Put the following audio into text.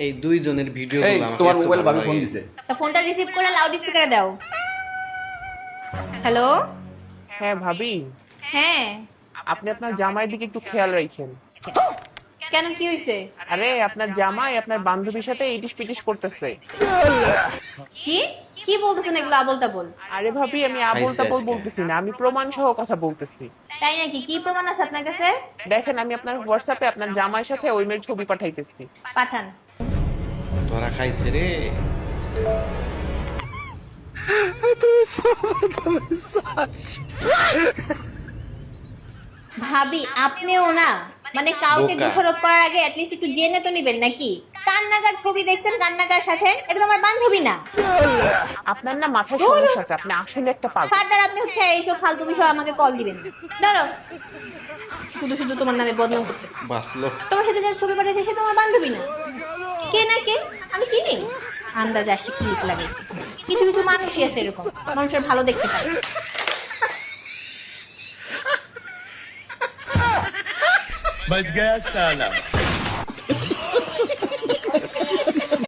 এই দুইজনের ভিডিওগুলো এই আমাকে তোমার এত মোবাইল ভালো ভাবি ফোন লাগে। দিছে। তা ফোনটা রিসিভ করে লাউড স্পিকারে দাও। হ্যালো। হ্যাঁ ভাবি, হ্যাঁ, আপনি আপনার জামাইয়ের দিকে একটু খেয়াল রাখেন। কেন কি হয়েছে? আরে আপনার জামাই আপনার বান্ধবীর সাথে ইটিস পিটিস করতেছে। কি কি বলতেছেন এগুলো আবল তাবল? আরে ভাবি, আমি আবোল তাবোল আজকে। বলতেছি না, আমি প্রমাণ সহ কথা বলতেছি। তাই নাকি? কি প্রমাণ আছে আপনার কাছে? দেখেন, আমি আপনার হোয়াটসঅ্যাপে আপনার জামাইয়ের সাথে ওই মেয়ের ছবি পাঠাইতেছি। পাঠান। ধরা খাইছে রে। ভাবি আপনিও না, মানে কাউকে বোকা। দোষারোপ করার আগে অ্যাটলিস্ট একটু জেনে তো নিবেন নাকি? কান্নাকার ছবি দেখছেন কান্নাকার সাথে, এটা তো আমার বান্ধবী না। আপনার না মাথায় সমস্যা আছে, আপনি আসলে একটা পাগল। ফার্দার আপনি হচ্ছে এইসব ফালতু বিষয় আমাকে কল দিবেন না। ধরো, শুধু শুধু তোমার নামে বদনাম করতেছে। বাঁচলো। তোমার সাথে যার ছবি পাঠিয়েছে সে তোমার বান্ধবী না। কে না কে আমি চিনি, আন্দাজ আসে ক্লিক লাগে। কিছু কিছু মানুষই আছে এরকম, মানুষের ভালো দেখতে পারে। बच गया साला।